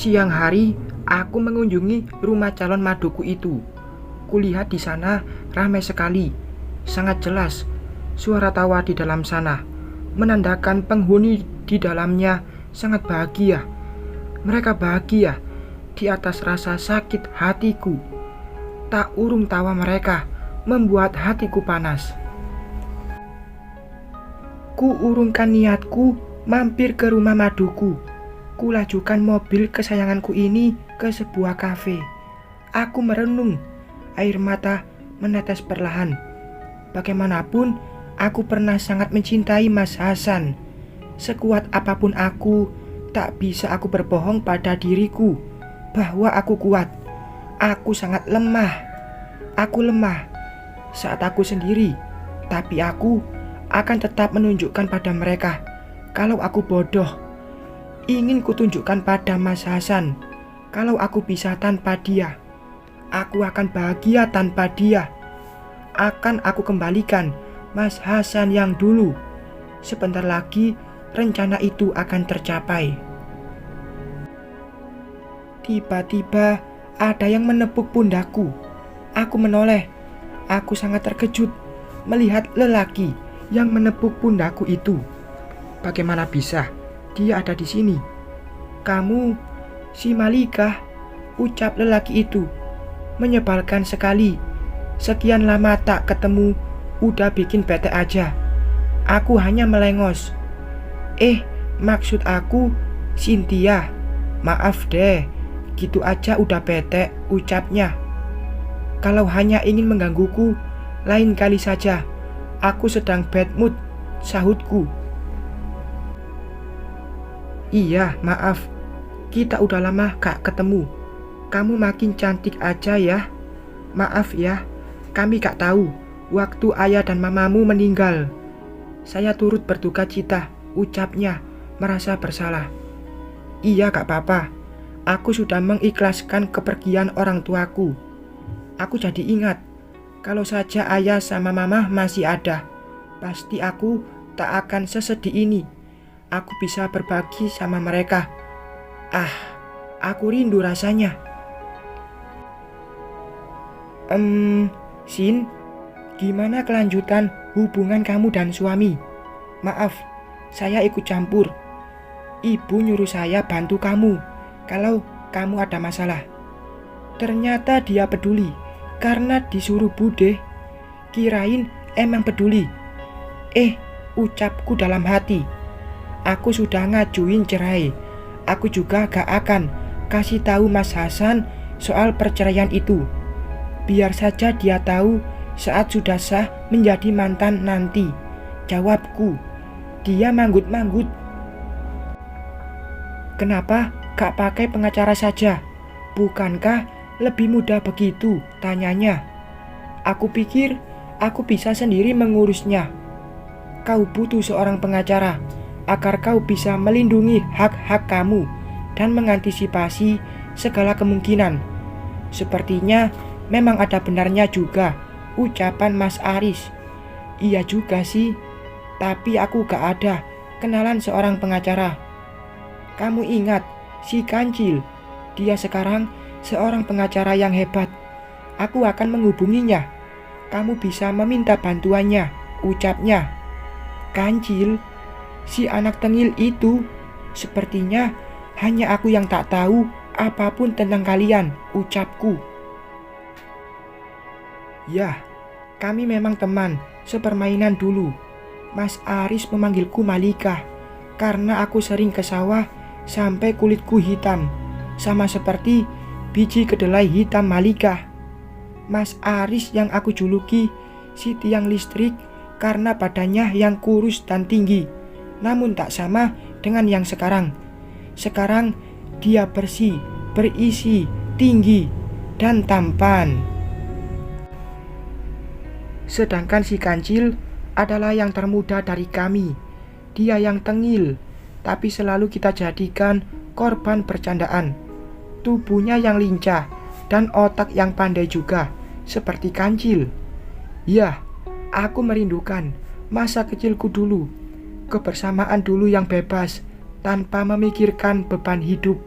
Siang hari, aku mengunjungi rumah calon maduku itu. Kulihat di sana ramai sekali. Sangat jelas suara tawa di dalam sana, menandakan penghuni di dalamnya sangat bahagia. Mereka bahagia di atas rasa sakit hatiku. Tak urung tawa mereka membuat hatiku panas. Ku urungkan niatku mampir ke rumah maduku. Kulajukan mobil kesayanganku ini ke sebuah kafe. Aku merenung, air mata menetes perlahan. Bagaimanapun, aku pernah sangat mencintai Mas Hasan. Sekuat apapun aku, tak bisa aku berbohong pada diriku bahwa aku kuat. Aku sangat lemah. Aku lemah saat aku sendiri, tapi aku akan tetap menunjukkan pada mereka kalau aku bodoh. Ingin kutunjukkan pada Mas Hasan kalau aku bisa tanpa dia. Aku akan bahagia tanpa dia. Akan aku kembalikan Mas Hasan yang dulu. Sebentar lagi rencana itu akan tercapai. Tiba-tiba ada yang menepuk pundakku. Aku menoleh. Aku sangat terkejut melihat lelaki yang menepuk pundakku itu. Bagaimana bisa dia ada di sini? Kamu si Malika, ucap lelaki itu. Menyebalkan sekali. Sekian lama tak ketemu, udah bikin bete aja. Aku hanya melengos. Maksud aku Cynthia. Maaf deh, gitu aja udah bete, ucapnya. Kalau hanya ingin menggangguku, lain kali saja. Aku sedang bad mood, sahutku. Iya, maaf. Kita udah lama gak ketemu. Kamu makin cantik aja ya. Maaf ya, kami gak tahu waktu ayah dan mamamu meninggal. Saya turut berduka cita, ucapnya, merasa bersalah. Iya, gak apa-apa. Aku sudah mengikhlaskan kepergian orang tuaku. Aku jadi ingat, kalau saja ayah sama mama masih ada, pasti aku tak akan sesedih ini. Aku bisa berbagi sama mereka. Aku rindu rasanya. Sin, gimana kelanjutan hubungan kamu dan suami? Maaf, saya ikut campur. Ibu nyuruh saya bantu kamu kalau kamu ada masalah. Ternyata dia peduli karena disuruh bude. Kirain emang peduli. Ucapku dalam hati. Aku sudah ngajuin cerai. Aku juga gak akan kasih tahu Mas Hasan soal perceraian itu. Biar saja dia tahu saat sudah sah menjadi mantan nanti. Jawabku. Dia manggut-manggut. Kenapa gak pakai pengacara saja? Bukankah lebih mudah begitu? Tanyanya. Aku pikir aku bisa sendiri mengurusnya. Kau butuh seorang pengacara agar kau bisa melindungi hak-hak kamu dan mengantisipasi segala kemungkinan. Sepertinya memang ada benarnya juga ucapan Mas Aris. Iya juga sih, tapi aku gak ada kenalan seorang pengacara. Kamu ingat si Kancil? Dia sekarang seorang pengacara yang hebat. Aku akan menghubunginya. Kamu bisa meminta bantuannya, ucapnya. Kancil? Si anak tengil itu? Sepertinya hanya aku yang tak tahu apapun tentang kalian, ucapku. Ya, kami memang teman sepermainan dulu. Mas Aris memanggilku Malika karena aku sering ke sawah sampai kulitku hitam, sama seperti biji kedelai hitam Malika. Mas Aris yang aku juluki si tiang listrik karena badannya yang kurus dan tinggi, namun tak sama dengan yang sekarang. Sekarang dia bersih, berisi, tinggi, dan tampan. Sedangkan si Kancil adalah yang termuda dari kami. Dia yang tengil, tapi selalu kita jadikan korban bercandaan. Tubuhnya yang lincah dan otak yang pandai juga, seperti Kancil. Ya, aku merindukan masa kecilku dulu, kebersamaan dulu yang bebas tanpa memikirkan beban hidup.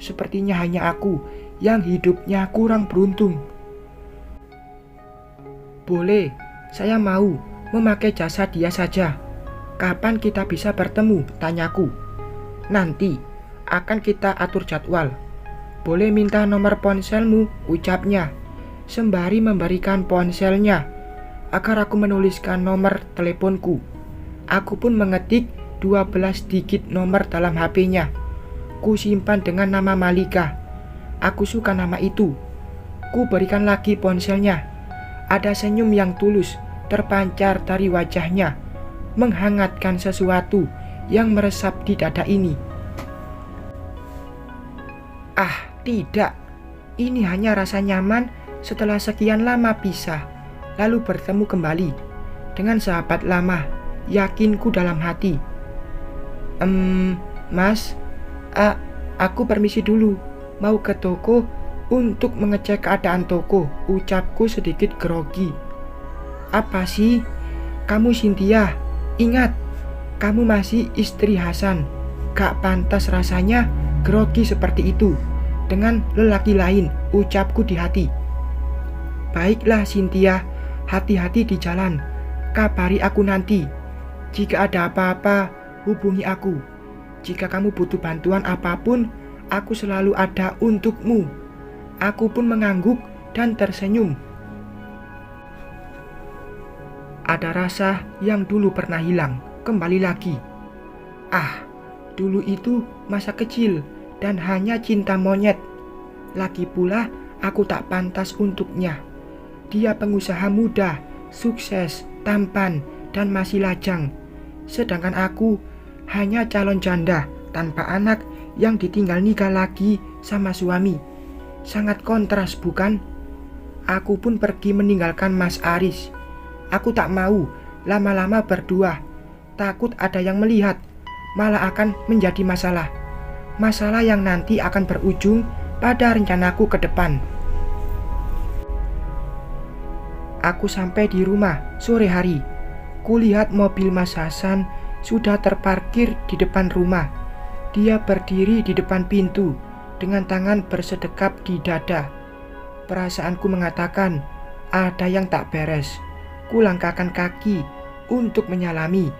Sepertinya hanya aku yang hidupnya kurang beruntung. Boleh, saya mau memakai jasa dia saja. Kapan kita bisa bertemu? Tanyaku. Nanti akan kita atur jadwal. Boleh minta nomor ponselmu? Ucapnya, sembari memberikan ponselnya agar aku menuliskan nomor teleponku. Aku pun mengetik 12 digit nomor dalam HP-nya. Ku simpan dengan nama Malika. Aku suka nama itu. Ku berikan lagi ponselnya. Ada senyum yang tulus terpancar dari wajahnya, menghangatkan sesuatu yang meresap di dada ini. Ah, tidak. Ini hanya rasa nyaman setelah sekian lama pisah, lalu bertemu kembali dengan sahabat lama, yakinku dalam hati. Mas, aku permisi dulu, mau ke toko untuk mengecek keadaan toko, ucapku sedikit grogi. Apa sih? Kamu Cynthia, ingat, kamu masih istri Hasan. Gak pantas rasanya grogi seperti itu dengan lelaki lain, ucapku di hati. Baiklah Cynthia, hati-hati di jalan, kabari aku nanti. Jika ada apa-apa, hubungi aku. Jika kamu butuh bantuan apapun, aku selalu ada untukmu. Aku pun mengangguk dan tersenyum. Ada rasa yang dulu pernah hilang, kembali lagi. Ah, dulu itu masa kecil dan hanya cinta monyet. Lagi pula aku tak pantas untuknya. Dia pengusaha muda, sukses, tampan, dan masih lajang. Sedangkan aku hanya calon janda tanpa anak yang ditinggal nikah lagi sama suami. Sangat kontras bukan? Aku pun pergi meninggalkan Mas Aris. Aku tak mau lama-lama berdua. Takut ada yang melihat, malah akan menjadi masalah. Masalah yang nanti akan berujung pada rencanaku ke depan. Aku sampai di rumah sore hari. Kulihat mobil Mas Hasan sudah terparkir di depan rumah. Dia berdiri di depan pintu dengan tangan bersedekap di dada. Perasaanku mengatakan ada yang tak beres. Kulangkahkan kaki untuk menyalami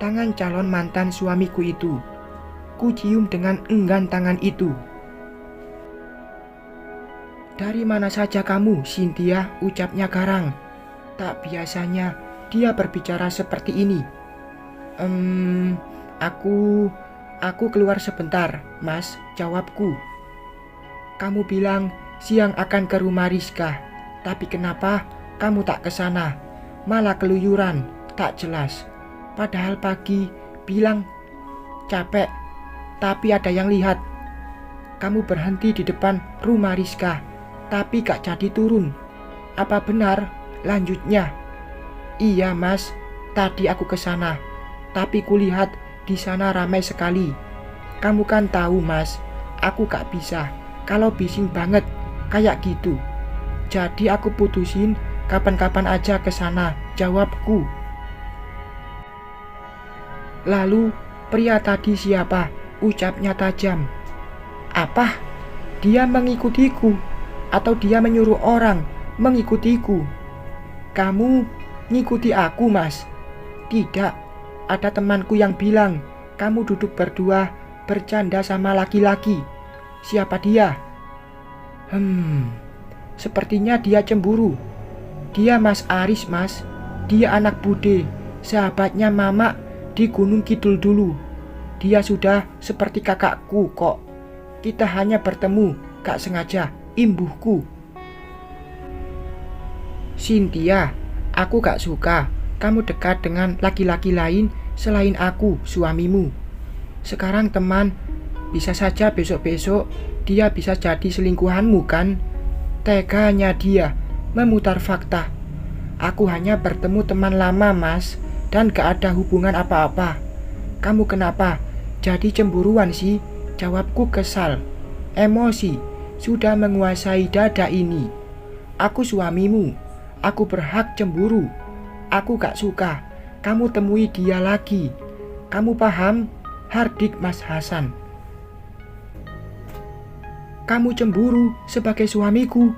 tangan calon mantan suamiku itu. Ku cium dengan enggan tangan itu. Dari mana saja kamu, Cynthia, ucapnya garang. Tak biasanya dia berbicara seperti ini. Aku keluar sebentar, Mas, jawabku. Kamu bilang siang akan ke rumah Rizka, tapi kenapa kamu tak ke sana? Malah keluyuran, tak jelas. Padahal pagi bilang capek, tapi ada yang lihat. Kamu berhenti di depan rumah Rizka, tapi gak jadi turun. Apa benar? Lanjutnya, iya Mas, tadi aku ke sana, tapi kulihat di sana ramai sekali. Kamu kan tahu Mas, aku gak bisa kalau bising banget kayak gitu. Jadi aku putusin kapan-kapan aja ke sana, jawabku. Lalu pria tadi siapa? Ucapnya tajam. Apa? Dia mengikutiku atau dia menyuruh orang mengikutiku? Kamu ngikuti aku, Mas? Tidak, ada temanku yang bilang kamu duduk berdua bercanda sama laki-laki. Siapa dia? Sepertinya dia cemburu. Dia Mas Aris, Mas. Dia anak bude, sahabatnya Mama di Gunung Kidul dulu. Dia sudah seperti kakakku kok. Kita hanya bertemu, gak sengaja, imbuhku. Cynthia, aku gak suka kamu dekat dengan laki-laki lain selain aku, suamimu. Sekarang teman, bisa saja besok-besok dia bisa jadi selingkuhanmu kan? Teganya dia memutar fakta. Aku hanya bertemu teman lama Mas, dan gak ada hubungan apa-apa. Kamu kenapa jadi cemburuan sih? Jawabku kesal. Emosi sudah menguasai dada ini. Aku suamimu. Aku berhak cemburu. Aku gak suka kamu temui dia lagi. Kamu paham? Hardik Mas Hasan. Kamu cemburu sebagai suamiku.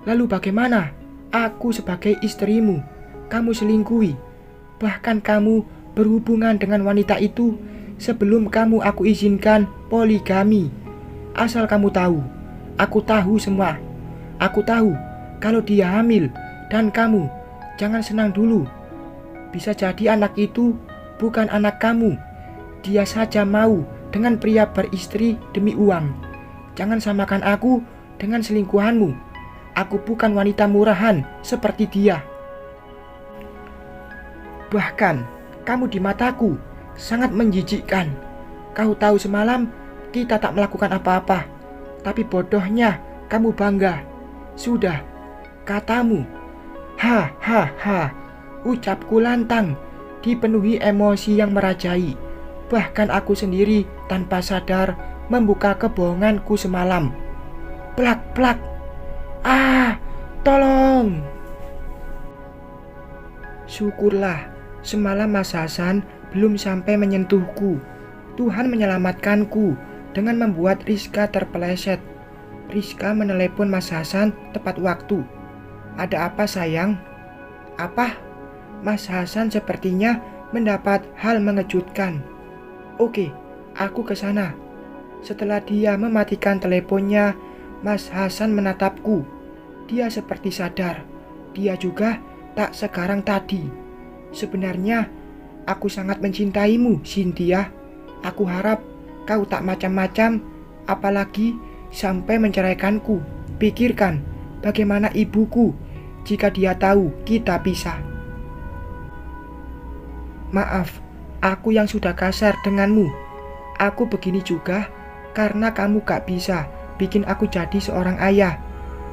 Lalu bagaimana aku sebagai istrimu? Kamu selingkuhi. Bahkan kamu berhubungan dengan wanita itu sebelum aku izinkan poligami. Asal kamu tahu, aku tahu semua. Aku tahu kalau dia hamil dan kamu jangan senang dulu. Bisa jadi anak itu bukan anak kamu. Dia saja mau dengan pria beristri demi uang. Jangan samakan aku dengan selingkuhanmu. Aku bukan wanita murahan seperti dia. Bahkan kamu di mataku sangat menjijikkan. Kau tahu semalam kita tak melakukan apa-apa, tapi bodohnya kamu bangga. Sudah, katamu. Ha ha ha. Ucapku lantang, dipenuhi emosi yang merajai. Bahkan aku sendiri tanpa sadar membuka kebohonganku semalam. Plak-plak. Ah, tolong. Syukurlah, semalam Mas Hasan belum sampai menyentuhku. Tuhan menyelamatkanku dengan membuat Rizka terpeleset. Rizka menelepon Mas Hasan tepat waktu. Ada apa sayang? Apa? Mas Hasan sepertinya mendapat hal mengejutkan. Oke, aku ke sana. Setelah dia mematikan teleponnya, Mas Hasan menatapku. Dia seperti sadar. Dia juga tak sekarang tadi. Sebenarnya, aku sangat mencintaimu, Cynthia. Aku harap kau tak macam-macam, apalagi sampai menceraikanku. Pikirkan bagaimana ibuku jika dia tahu kita pisah. Maaf, aku yang sudah kasar denganmu. Aku begini juga karena kamu gak bisa bikin aku jadi seorang ayah.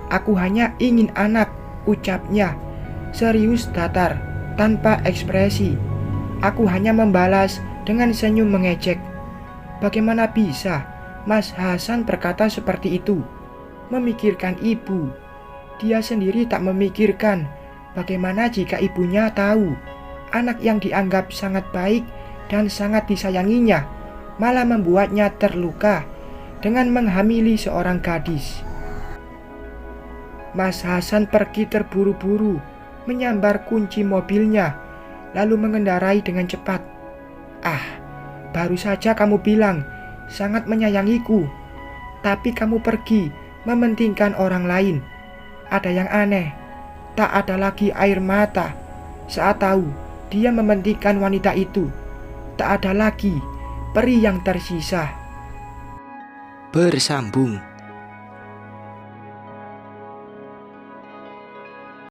Aku hanya ingin anak, ucapnya. Serius datar, tanpa ekspresi. Aku hanya membalas dengan senyum mengejek. Bagaimana bisa Mas Hasan berkata seperti itu? Memikirkan ibu. Dia sendiri tak memikirkan bagaimana jika ibunya tahu anak yang dianggap sangat baik dan sangat disayanginya malah membuatnya terluka dengan menghamili seorang gadis. Mas Hasan pergi terburu-buru, menyambar kunci mobilnya, lalu mengendarai dengan cepat. Ah, baru saja kamu bilang sangat menyayangiku, tapi kamu pergi mementingkan orang lain. Ada yang aneh, tak ada lagi air mata saat tahu dia mementingkan wanita itu. Tak ada lagi peri yang tersisa. Bersambung.